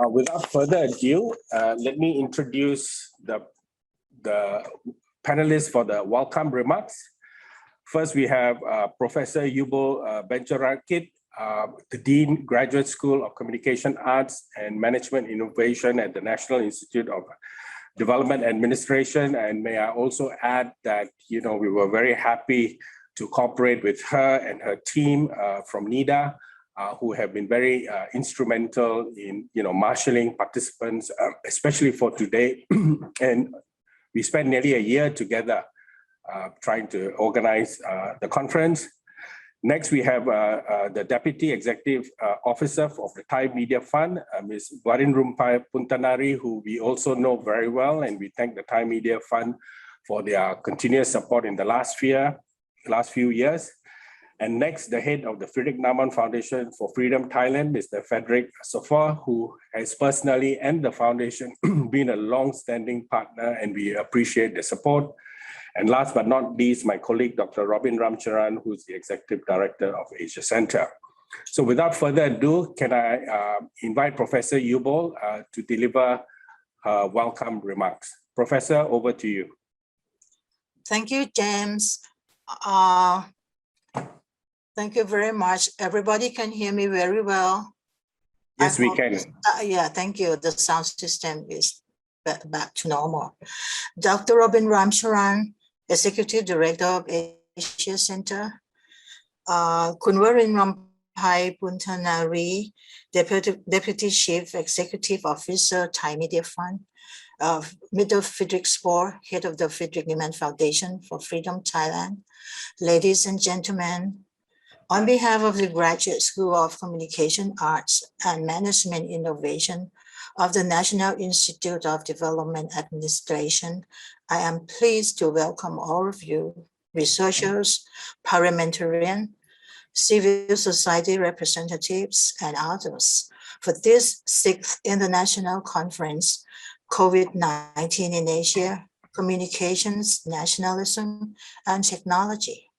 Without further ado, let me introduce the panelists for the welcome remarks. First, we have Professor Yubol Benjarongkij, the Dean, Graduate School of Communication Arts and Management Innovation at the National Institute of Development Administration. And may I also add that, we were very happy to cooperate with her and her team from NIDA, who have been very instrumental in, marshalling participants, especially for today. And we spent nearly a year together trying to organize the conference. Next, we have the Deputy Executive Officer of the Thai Media Fund, Ms. Varinrumpai Puntanaree, who we also know very well, and we thank the Thai Media Fund for their continuous support in the last few years. And next, the head of the Friedrich Naumann Foundation for Freedom Thailand, Mr. Frederic, who has personally and the foundation been a long-standing partner, and we appreciate the support. And last but not least, my colleague, Dr. Robin Ramcharan, who's the Executive Director of Asia Center. So without further ado, can I invite Professor Yubol to deliver her welcome remarks. Professor, over to you. Thank you, James. Thank you very much. Everybody can hear me very well. Yes, we can. Yeah, thank you. The sound system is back to normal. Dr. Robin Ramcharan, Executive Director of Asia Center. Kun Varinrumpai Puntanaree, Deputy Chief Executive Officer, Thai Media Fund. Mr. Friedrich Spohr, Head of the Friedrich Naumann Foundation for Freedom Thailand. Ladies and gentlemen, on behalf of the Graduate School of Communication Arts and Management Innovation of the National Institute of Development Administration, I am pleased to welcome all of you, researchers, parliamentarians, civil society representatives, and others, for this 6th International Conference, COVID-19 in Asia, Communications, Nationalism, and Technology.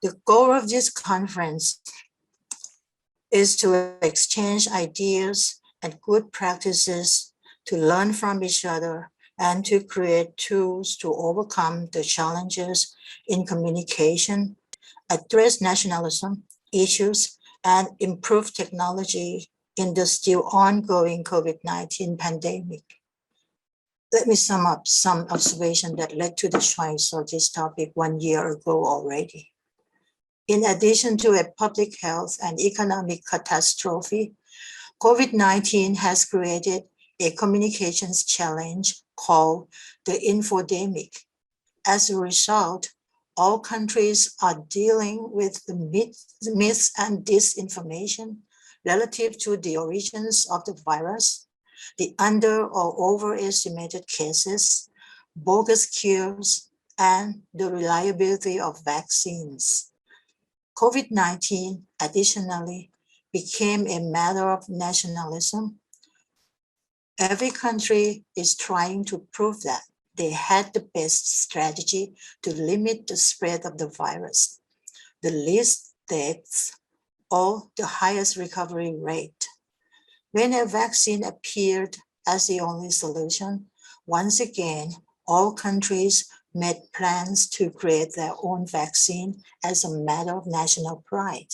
The goal of this conference is to exchange ideas and good practices, to learn from each other, and to create tools to overcome the challenges in communication, address nationalism issues, and improve technology in the still ongoing COVID-19 pandemic. Let me sum up some observations that led to the choice of this topic 1 year ago already. In addition to a public health and economic catastrophe, COVID-19 has created a communications challenge called the infodemic. As a result, all countries are dealing with the myths and disinformation relative to the origins of the virus, the under or overestimated cases, bogus cures, and the reliability of vaccines. COVID-19 additionally became a matter of nationalism. Every country is trying to prove that they had the best strategy to limit the spread of the virus, the least deaths, or the highest recovery rate. When a vaccine appeared as the only solution, once again, all countries made plans to create their own vaccine as a matter of national pride.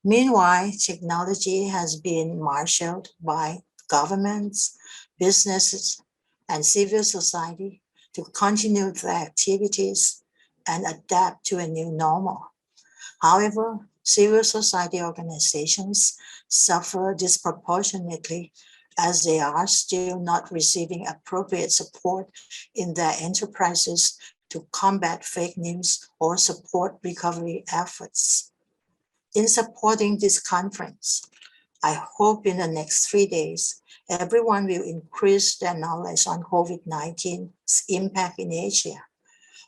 Meanwhile, technology has been marshaled by governments, businesses, and civil society to continue their activities and adapt to a new normal. However, civil society organizations suffer disproportionately as they are still not receiving appropriate support in their enterprises to combat fake news or support recovery efforts. In supporting this conference, I hope in the next 3 days, everyone will increase their knowledge on COVID-19's impact in Asia.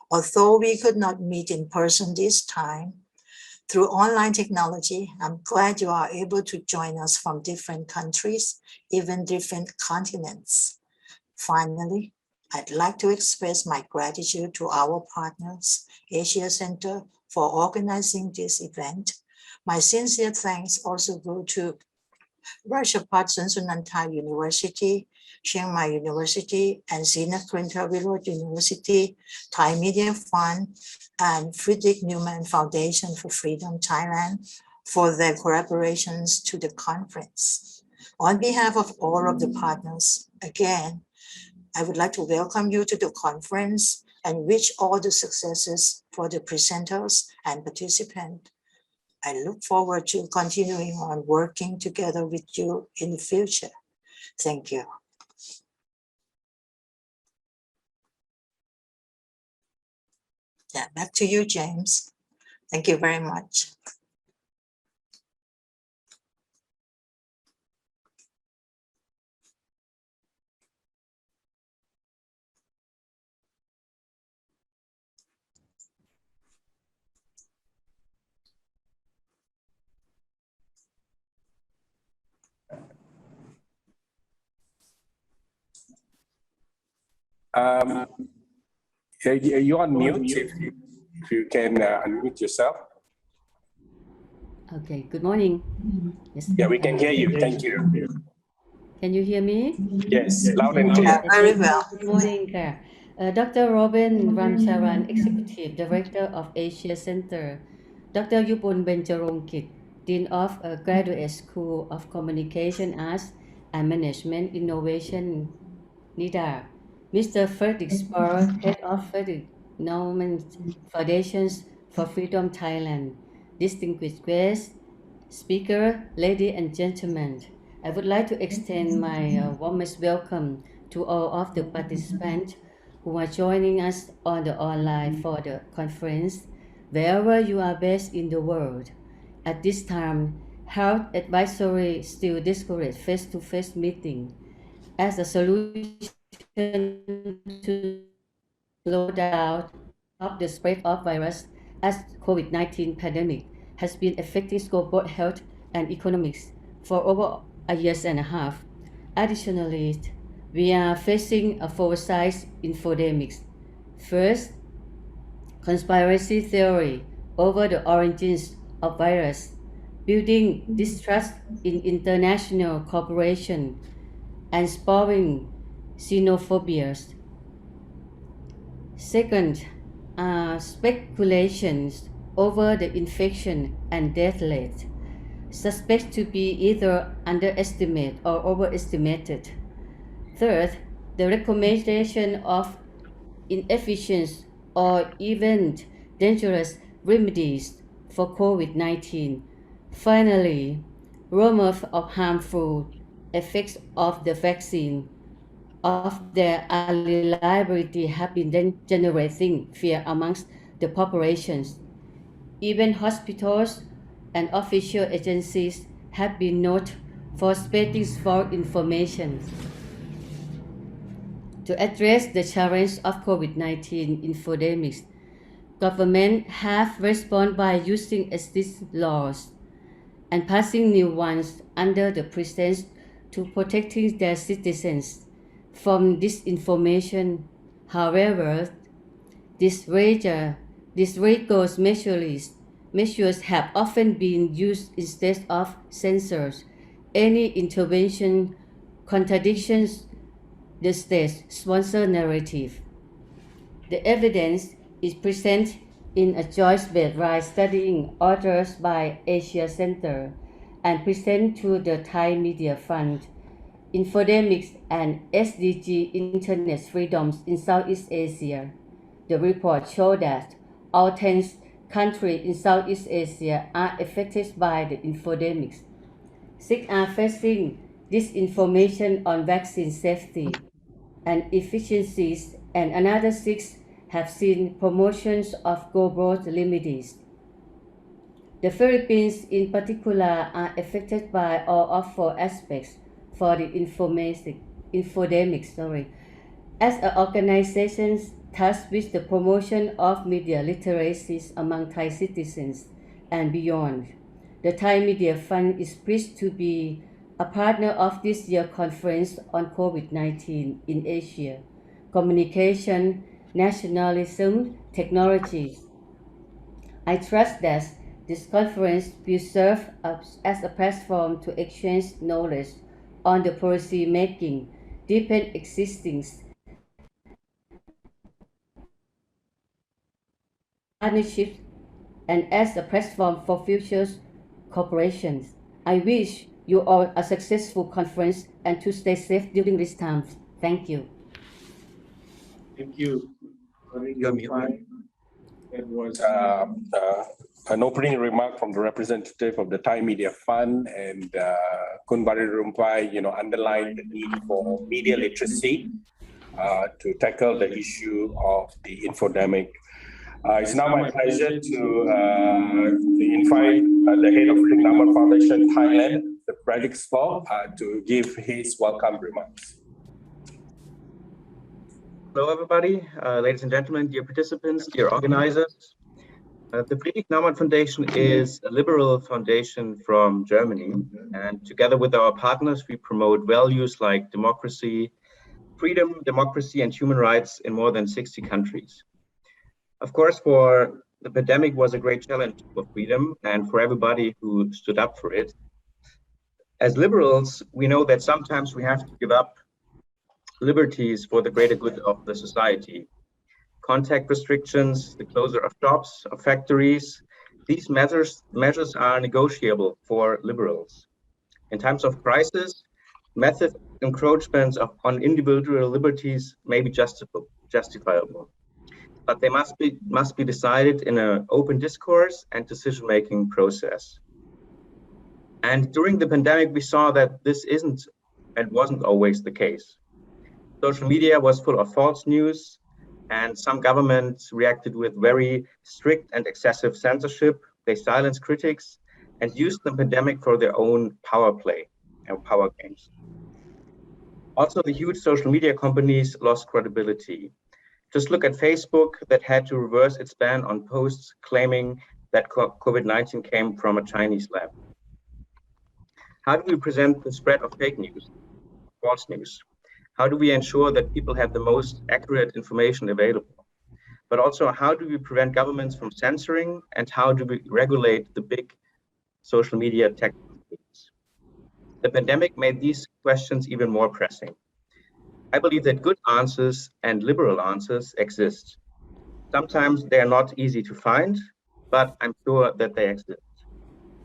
Although we could not meet in person this time, through online technology, I'm glad you are able to join us from different countries, even different continents. Finally, I'd like to express my gratitude to our partners, Asia Center, for organizing this event. My sincere thanks also go to Rajapatsan Sunanthai University, Chiang Mai University, and Srinathrintra Virod University, Thai Media Fund, and Friedrich Naumann Foundation for Freedom Thailand for their collaborations to the conference. On behalf of all of the partners, again, I would like to welcome you to the conference and wish all the successes for the presenters and participants. I look forward to continuing on working together with you in the future. Thank you. Yeah, back to you, James. Thank you very much. You're on mute. If you can unmute yourself. Okay, good morning. Yes. Yeah, we can hear you. Thank you. Can you hear me? Yes, loud and clear. Very well. Good morning, Dr. Robin Ramcharan, Executive Director of Asia Center. Dr. Yubol Benjarongkij, Dean of Graduate School of Communication Arts and Management Innovation, NIDA. Mr. Frederic Spohr, Head of Frederic Naumann Foundations for Freedom Thailand. Distinguished guests, speaker, ladies and gentlemen, I would like to extend my warmest welcome to all of the participants who are joining us on the online for the conference, wherever you are based in the world. At this time, health advisory still discourage face-to-face meeting as a solution to slow down of the spread of virus as COVID-19 pandemic has been affecting global health and economics for over a year and a half. Additionally, we are facing a four-sides infodemics. First, conspiracy theory over the origins of virus, building distrust in international cooperation, and spawning xenophobias. Second, speculations over the infection and death rate, suspected to be either underestimated or overestimated. Third, the recommendation of inefficient or even dangerous remedies for COVID-19. Finally, rumors of harmful effects of the vaccine of their unreliability have been generating fear amongst the populations. Even hospitals and official agencies have been noted for spreading false information. To address the challenge of COVID-19 infodemics, government have responded by using existing laws and passing new ones under the pretense to protecting their citizens from disinformation. However, these rigorous measures have often been used instead of censors. Any intervention contradictions the state-sponsored narrative. The evidence is present in a joint-based right studying authored by Asia Center and presented to the Thai Media Fund, Infodemics and SDG Internet Freedoms in Southeast Asia. The report showed that all 10 countries in Southeast Asia are affected by the infodemics. 6 are facing disinformation on vaccine safety and efficiencies, and another 6 have seen promotions of global remedies. The Philippines in particular are affected by all of 4 aspects for the infodemics. As an organization tasked with the promotion of media literacy among Thai citizens and beyond, the Thai Media Fund is pleased to be a partner of this year's conference on COVID-19 in Asia, communication, nationalism, technologies. I trust that This conference will serve as a platform to exchange knowledge on the policy making, deepen existing partnerships, and as a platform for future cooperations. I wish you all a successful conference and to stay safe during this time. Thank you. Thank you. That was an opening remark from the representative of the Thai Media Fund, and Kun Varinrumpai, underlined the need for media literacy to tackle the issue of the infodemic. It's now my pleasure to invite the head of the Naumann Foundation Thailand, the Frederic Spohr, to give his welcome remarks. Hello, everybody, ladies and gentlemen, dear participants, dear organizers. The Friedrich Naumann Foundation is a liberal foundation from Germany, and together with our partners, we promote values like democracy, freedom, democracy, and human rights in more than 60 countries. Of course, for the pandemic was a great challenge for freedom and for everybody who stood up for it. As liberals, we know that sometimes we have to give up liberties for the greater good of the society. Contact restrictions, the closure of shops, of factories, these measures are negotiable for liberals. In times of crisis, massive encroachments on individual liberties may be justifiable, but they must be decided in an open discourse and decision-making process. And during the pandemic, we saw that this isn't and wasn't always the case. Social media was full of false news, and some governments reacted with very strict and excessive censorship. They silenced critics and used the pandemic for their own power play and power games. Also, the huge social media companies lost credibility. Just look at Facebook, that had to reverse its ban on posts claiming that COVID-19 came from a Chinese lab. How do we present the spread of fake news, false news? How do we ensure that people have the most accurate information available? But also, how do we prevent governments from censoring, and how do we regulate the big social media tech companies? The pandemic made these questions even more pressing. I believe that good answers and liberal answers exist. Sometimes they are not easy to find, but I'm sure that they exist.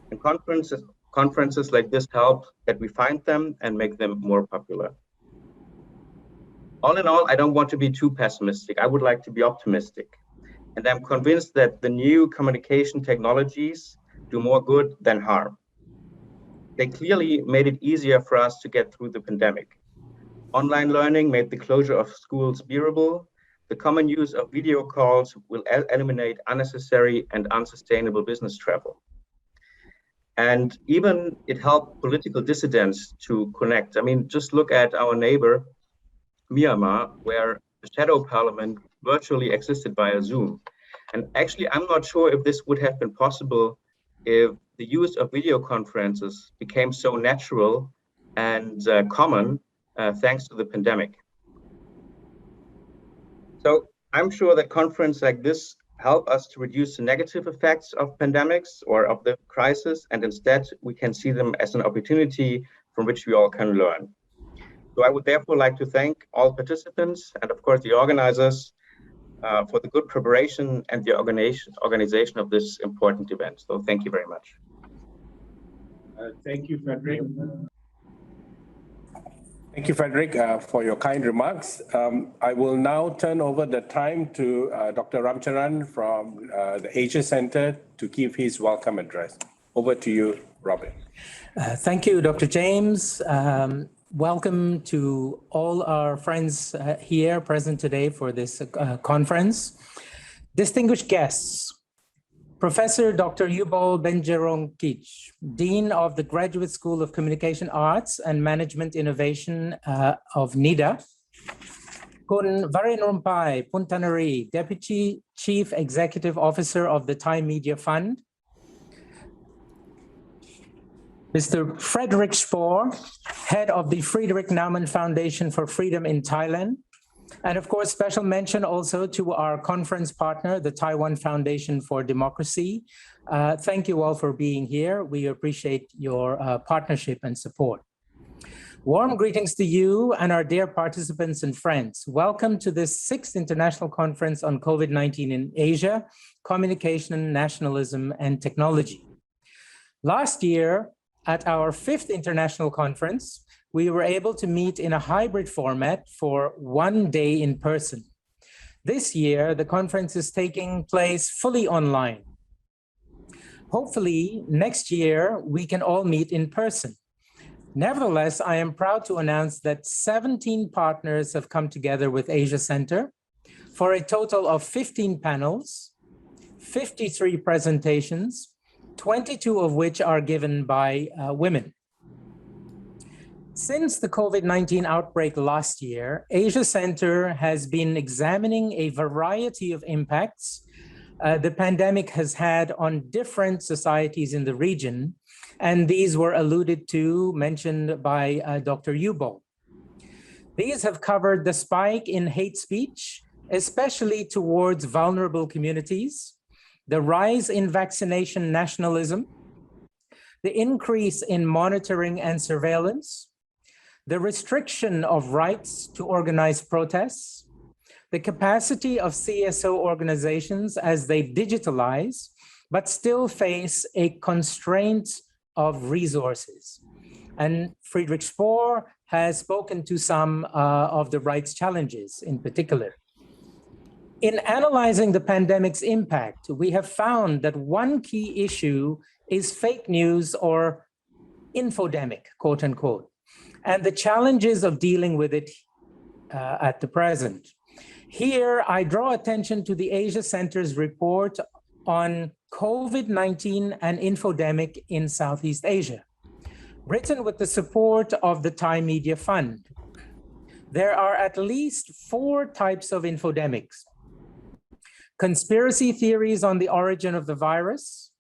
And conferences like this help that we find them and make them more popular. All in all, I don't want to be too pessimistic. I would like to be optimistic. And I'm convinced that the new communication technologies do more good than harm. They clearly made it easier for us to get through the pandemic. Online learning made the closure of schools bearable. The common use of video calls will eliminate unnecessary and unsustainable business travel. And even it helped political dissidents to connect. I mean, just look at our neighbor, Myanmar, where the shadow parliament virtually existed via Zoom. And actually, I'm not sure if this would have been possible if the use of video conferences became so natural and common thanks to the pandemic. So I'm sure that conferences like this help us to reduce the negative effects of pandemics or of the crisis, and instead we can see them as an opportunity from which we all can learn. So I would therefore like to thank all participants and of course the organizers for the good preparation and the organization of this important event. So thank you very much. Thank you, Frederic. Thank you, Frederic, for your kind remarks. I will now turn over the time to Dr. Ramcharan from the Asia Center to give his welcome address. Over to you, Robin. Thank you, Dr. James. Welcome to all our friends here present today for this conference. Distinguished guests, Professor Dr. Yubol Benjarongkij, Dean of the Graduate School of Communication Arts and Management Innovation of NIDA, Kun Varinrumpai Puntanaree, Deputy Chief Executive Officer of the Thai Media Fund, Mr. Frederic Spohr, Head of the Friedrich Naumann Foundation for Freedom in Thailand, And of course, special mention also to our conference partner, the Taiwan Foundation for Democracy. Thank you all for being here. We appreciate your partnership and support. Warm greetings to you and our dear participants and friends. Welcome to this 6th International Conference on COVID-19 in Asia, Communication, Nationalism, and Technology. Last year, at our 5th International Conference, we were able to meet in a hybrid format for one day in person. This year, the conference is taking place fully online. Hopefully, next year, we can all meet in person. Nevertheless, I am proud to announce that 17 partners have come together with Asia Center for a total of 15 panels, 53 presentations, 22 of which are given by women. Since the COVID-19 outbreak last year, Asia Center has been examining a variety of impacts the pandemic has had on different societies in the region, and these were alluded to, mentioned by Dr. Yubol. These have covered the spike in hate speech, especially towards vulnerable communities, the rise in vaccination nationalism, the increase in monitoring and surveillance, the restriction of rights to organize protests, the capacity of CSO organizations as they digitalize, but still face a constraint of resources. And Friedrich Spohr has spoken to some of the rights challenges in particular. In analyzing the pandemic's impact, we have found that one key issue is fake news or infodemic, quote unquote, and the challenges of dealing with it at the present. Here, I draw attention to the Asia Center's report on COVID-19 and infodemic in Southeast Asia, written with the support of the Thai Media Fund. There are at least 4 types of infodemics: conspiracy theories on the origin of the virus,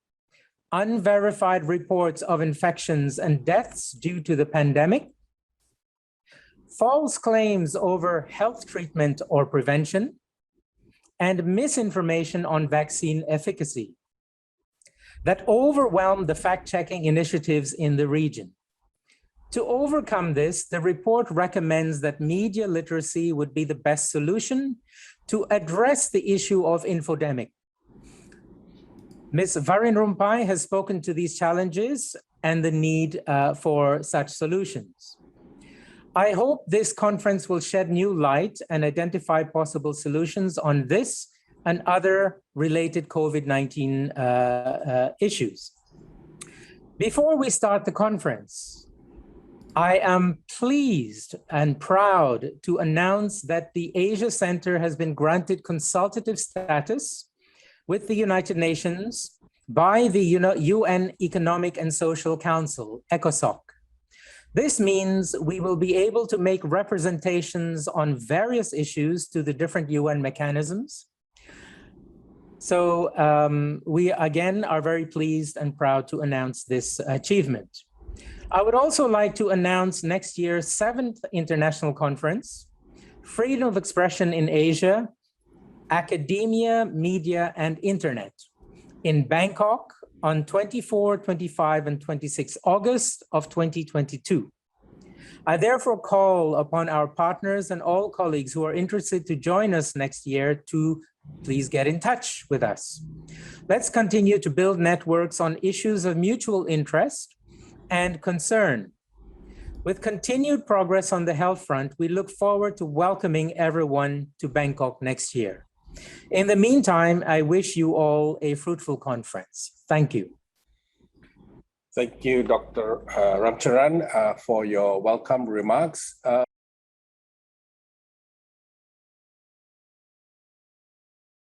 unverified reports of infections and deaths due to the pandemic, false claims over health treatment or prevention, and misinformation on vaccine efficacy that overwhelm the fact-checking initiatives in the region. To overcome this, the report recommends that media literacy would be the best solution to address the issue of infodemic. Ms. Varinrumpai has spoken to these challenges and the need for such solutions. I hope this conference will shed new light and identify possible solutions on this and other related COVID-19 issues. Before we start the conference, I am pleased and proud to announce that the Asia Center has been granted consultative status with the United Nations by the UN Economic and Social Council, ECOSOC. This means we will be able to make representations on various issues to the different UN mechanisms. So we again are very pleased and proud to announce this achievement. I would also like to announce next year's 7th International Conference, Freedom of Expression in Asia, Academia, Media, and Internet in Bangkok on 24, 25, and 26 August of 2022. I therefore call upon our partners and all colleagues who are interested to join us next year to please get in touch with us. Let's continue to build networks on issues of mutual interest and concern. With continued progress on the health front, we look forward to welcoming everyone to Bangkok next year. In the meantime, I wish you all a fruitful conference. Thank you. Thank you, Dr. Ramcharan, for your welcome remarks.